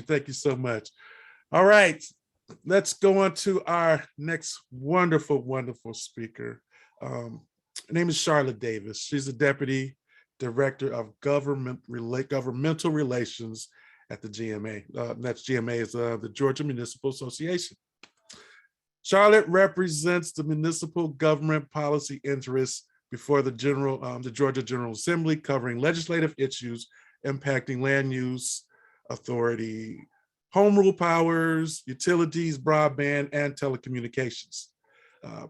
Thank you so much. All right, let's go on to our next wonderful, wonderful speaker. Her name is Charlotte Davis. She's the Deputy Director of Governmental Relations at the GMA. That's GMA is the Georgia Municipal Association. Charlotte represents the municipal government policy interests before the Georgia General Assembly, covering legislative issues impacting land use, authority, home rule powers, utilities, broadband, and telecommunications.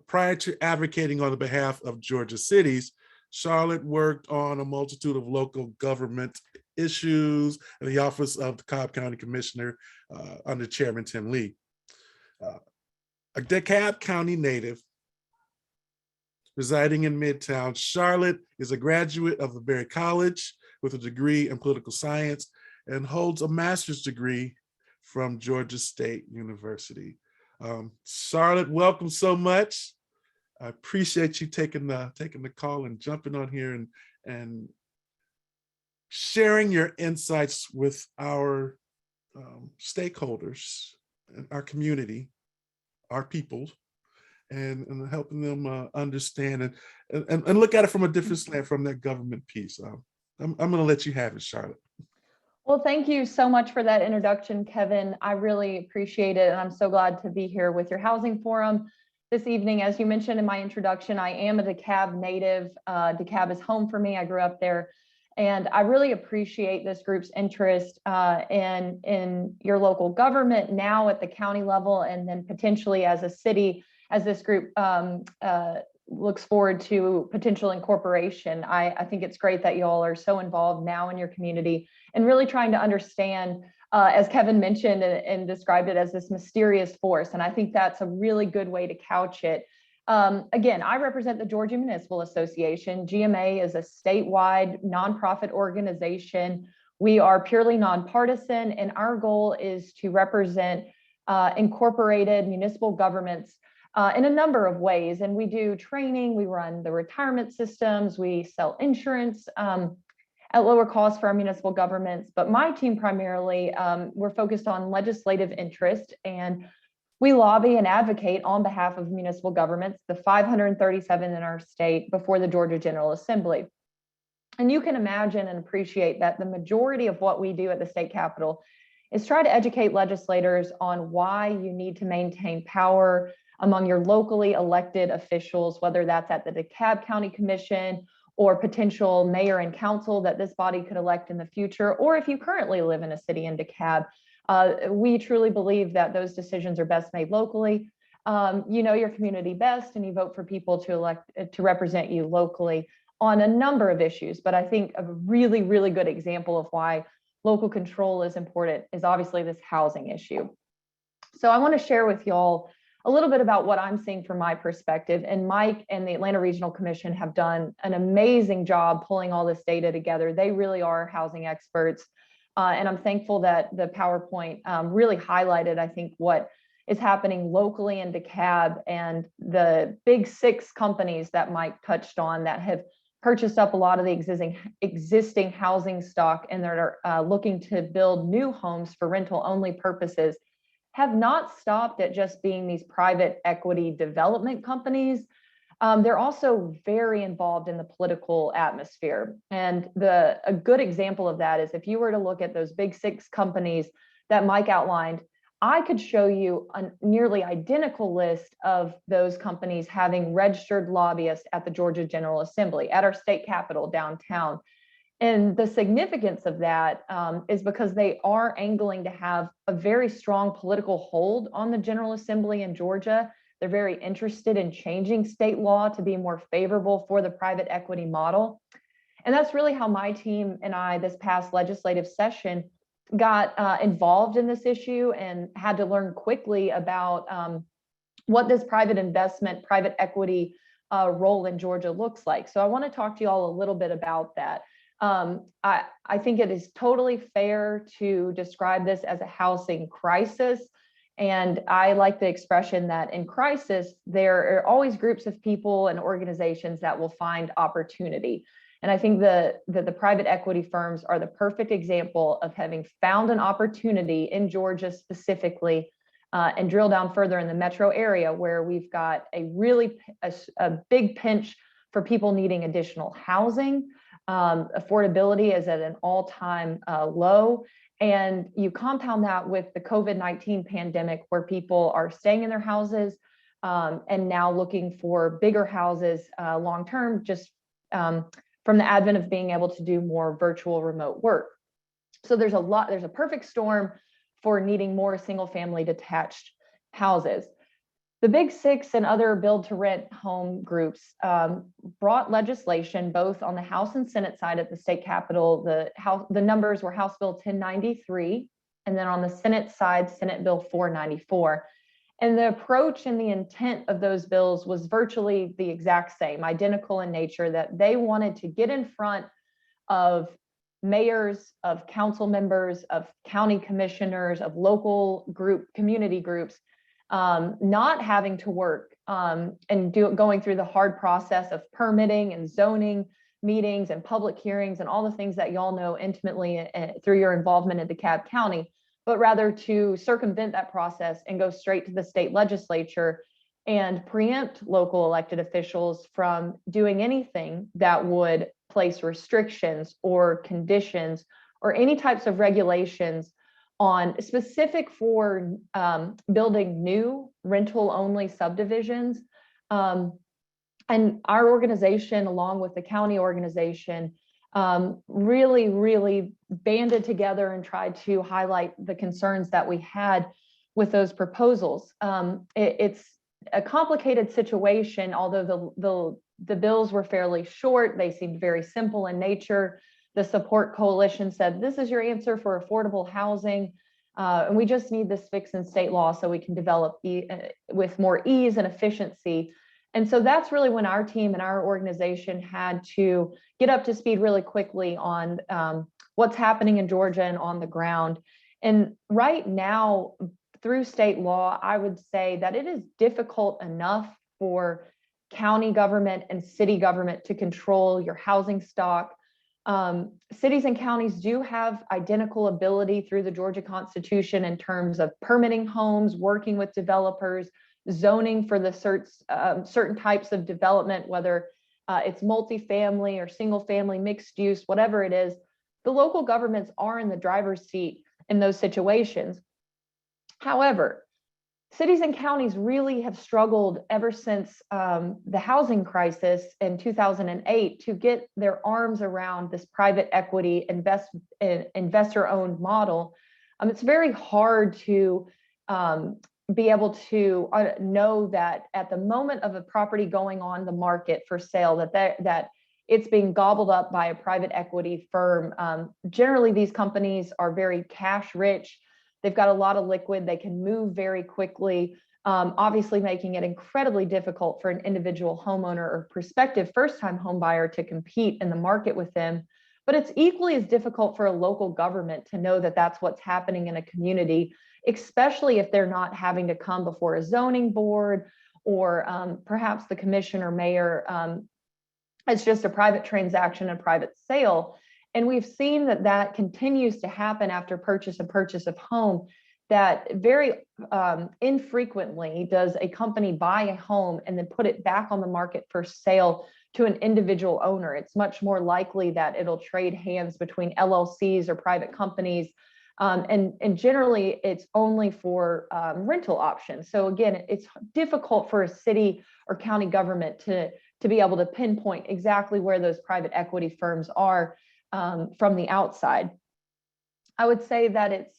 Prior to advocating on the behalf of Georgia cities, Charlotte worked on a multitude of local government issues in the office of the DeKalb County Commissioner under Chairman Tim Lee. A DeKalb County native residing in Midtown, Charlotte is a graduate of the Berry College with a degree in political science and holds a master's degree from Georgia State University. Charlotte, welcome so much. I appreciate you taking the call and jumping on here and sharing your insights with our stakeholders and our community, our people, and helping them understand and look at it from a different slant, from that government piece. I'm going to let you have it, Charlotte. Well, thank you so much for that introduction, Kevin. I really appreciate it, and I'm so glad to be here with your housing forum this evening. As you mentioned in my introduction, I am a DeKalb native. DeKalb is home for me. I grew up there, and I really appreciate this group's interest in your local government now at the county level, and then potentially as a city, as this group looks forward to potential incorporation. I think it's great that you all are so involved now in your community and really trying to understand, as Kevin mentioned and described it, as this mysterious force. And I think that's a really good way to couch it. Again, I represent the Georgia Municipal Association. GMA is a statewide nonprofit organization. We are purely nonpartisan, and our goal is to represent incorporated municipal governments in a number of ways. And we do training, we run the retirement systems, we sell insurance at lower cost for our municipal governments. But my team primarily, we're focused on legislative interest, and we lobby and advocate on behalf of municipal governments, the 537 in our state, before the Georgia General Assembly. And you can imagine and appreciate that the majority of what we do at the state capitol is try to educate legislators on why you need to maintain power among your locally elected officials, whether that's at the DeKalb County Commission or potential mayor and council that this body could elect in the future, or if you currently live in a city in DeKalb. We truly believe that those decisions are best made locally. You know your community best, and you vote for people to represent you locally on a number of issues. But I think a really, really good example of why local control is important is obviously this housing issue. So I want to share with y'all a little bit about what I'm seeing from my perspective. And Mike and the Atlanta Regional Commission have done an amazing job pulling all this data together. They really are housing experts. And I'm thankful that the PowerPoint really highlighted, I think, what is happening locally in DeKalb and the big 6 companies that Mike touched on that have purchased up a lot of the existing housing stock, and they're looking to build new homes for rental only purposes, have not stopped at just being these private equity development companies. They're also very involved in the political atmosphere. And a good example of that is if you were to look at those big 6 companies that Mike outlined, I could show you a nearly identical list of those companies having registered lobbyists at the Georgia General Assembly, at our state capitol downtown. And the significance of that is because they are angling to have a very strong political hold on the General Assembly in Georgia. They're very interested in changing state law to be more favorable for the private equity model. And that's really how my team and I, this past legislative session, got involved in this issue and had to learn quickly about what this private investment, private equity role in Georgia looks like. So I want to talk to you all a little bit about that. I think it is totally fair to describe this as a housing crisis. And I like the expression that in crisis, there are always groups of people and organizations that will find opportunity. And I think that the private equity firms are the perfect example of having found an opportunity in Georgia specifically, and drill down further in the metro area where we've got a big pinch for people needing additional housing. Affordability is at an all-time low. And you compound that with the COVID-19 pandemic, where people are staying in their houses and now looking for bigger houses long-term, just from the advent of being able to do more virtual remote work. So there's a perfect storm for needing more single-family detached houses. The Big Six and other build-to-rent home groups brought legislation both on the House and Senate side at the state capitol. The numbers were House Bill 1093, and then on the Senate side, Senate Bill 494. And the approach and the intent of those bills was virtually the exact same, identical in nature, that they wanted to get in front of mayors, of council members, of county commissioners, of local community groups, not having to work and going through the hard process of permitting and zoning meetings and public hearings and all the things that y'all know intimately through your involvement in DeKalb County, but rather to circumvent that process and go straight to the state legislature and preempt local elected officials from doing anything that would place restrictions or conditions or any types of regulations on specific for building new rental-only subdivisions. And our organization, along with the county organization, really banded together and tried to highlight the concerns that we had with those proposals. It's a complicated situation, although the bills were fairly short. They seemed very simple in nature. The support coalition said, this is your answer for affordable housing. And we just need this fix in state law so we can develop with more ease and efficiency. And so that's really when our team and our organization had to get up to speed really quickly on what's happening in Georgia and on the ground. And right now, through state law, I would say that it is difficult enough for county government and city government to control your housing stock. Cities and counties do have identical ability through the Georgia Constitution in terms of permitting homes, working with developers, zoning for the certain types of development, whether it's multifamily or single family, mixed use, whatever it is. The local governments are in the driver's seat in those situations. However, cities and counties really have struggled ever since the housing crisis in 2008 to get their arms around this private equity investor-owned model. It's very hard to be able to know that at the moment of a property going on the market for sale, that it's being gobbled up by a private equity firm. Generally, these companies are very cash rich. They've got a lot of liquid. They can move very quickly, obviously making it incredibly difficult for an individual homeowner or prospective first-time home buyer to compete in the market with them. But it's equally as difficult for a local government to know that that's what's happening in a community, especially if they're not having to come before a zoning board or perhaps the commission or mayor. It's just a private transaction, a private sale. And we've seen that continues to happen after purchase of home, that very infrequently does a company buy a home and then put it back on the market for sale to an individual owner. It's much more likely that it'll trade hands between LLCs or private companies. And generally, it's only for rental options. So again, it's difficult for a city or county government to be able to pinpoint exactly where those private equity firms are from the outside. I would say that it's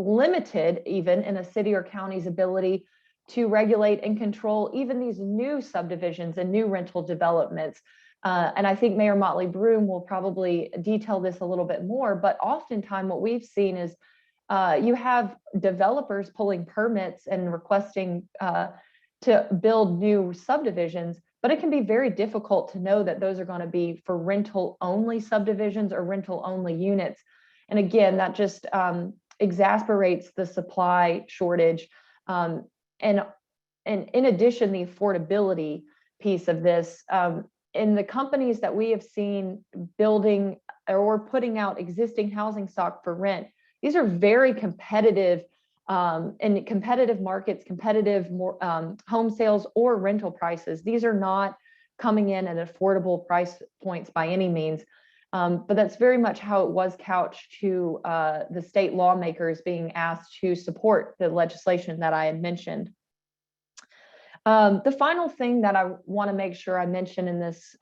limited even in a city or county's ability to regulate and control even these new subdivisions and new rental developments. And I think Mayor Motley Broom will probably detail this a little bit more, but oftentimes what we've seen is you have developers pulling permits and requesting to build new subdivisions, but it can be very difficult to know that those are going to be for rental only subdivisions or rental only units. And again, that just exasperates the supply shortage. And in addition, the affordability piece of this, in the companies that we have seen building or putting out existing housing stock for rent, these are very competitive in competitive markets, competitive home sales or rental prices. These are not coming in at affordable price points by any means. But that's very much how it was couched to the state lawmakers being asked to support the legislation that I had mentioned. The final thing that I want to make sure I mention in this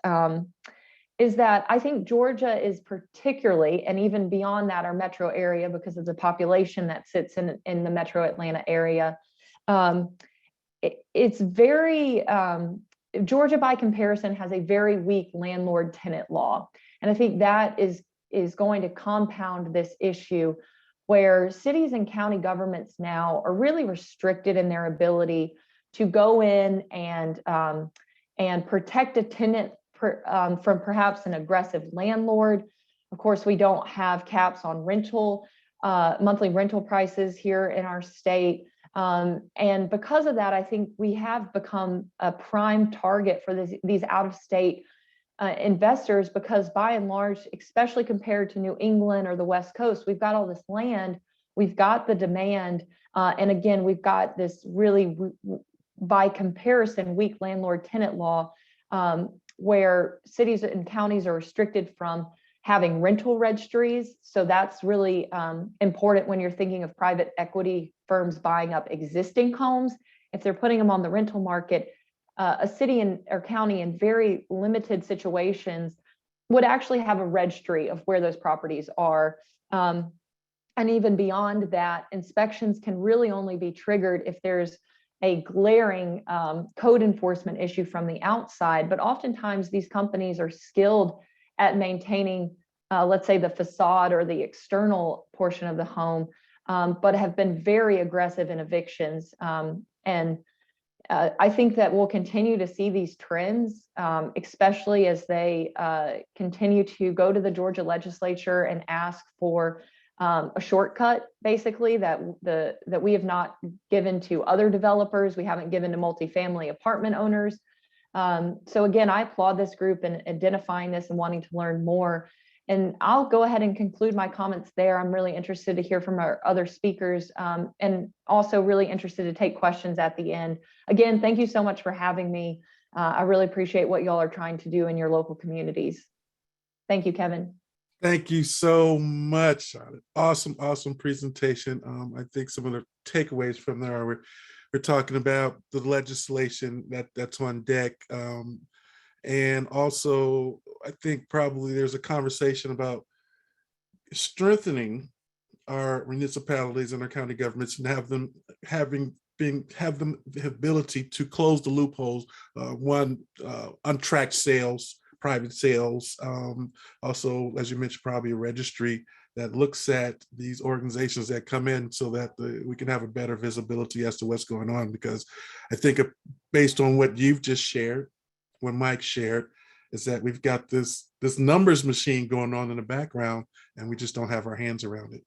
is that I think Georgia is particularly, and even beyond that, our metro area, because of the population that sits in the metro Atlanta area, it's very, Georgia by comparison has a very weak landlord tenant law. And I think that is going to compound this issue where cities and county governments now are really restricted in their ability to go in and protect a tenant from perhaps an aggressive landlord. Of course, we don't have caps on rental, monthly rental prices here in our state. And because of that, I think we have become a prime target for these out-of-state investors, because by and large, especially compared to New England or the West Coast, we've got all this land, we've got the demand, and again, we've got this really, by comparison, weak landlord tenant law, where cities and counties are restricted from having rental registries. So that's really important when you're thinking of private equity firms buying up existing homes. If they're putting them on the rental market, a city or county in very limited situations would actually have a registry of where those properties are. And even beyond that, inspections can really only be triggered if there's a glaring code enforcement issue from the outside. But oftentimes these companies are skilled at maintaining, let's say, the facade or the external portion of the home, but have been very aggressive in evictions. And I think that we'll continue to see these trends, especially as they continue to go to the Georgia legislature and ask for a shortcut, basically, that we have not given to other developers, we haven't given to multifamily apartment owners. So again, I applaud this group in identifying this and wanting to learn more. And I'll go ahead and conclude my comments there. I'm really interested to hear from our other speakers, and also really interested to take questions at the end. Again, thank you so much for having me. I really appreciate what y'all are trying to do in your local communities. Thank you, Kevin. Thank you so much, Charlotte. Awesome presentation. I think some of the takeaways from there are we're talking about the legislation that's on deck. And also, I think probably there's a conversation about strengthening our municipalities and our county governments and have them the ability to close the loopholes. Untracked sales, private sales. Also, as you mentioned, probably a registry that looks at these organizations that come in so that we can have a better visibility as to what's going on. Because I think based on what you've just shared, what Mike shared, is that we've got this numbers machine going on in the background and we just don't have our hands around it.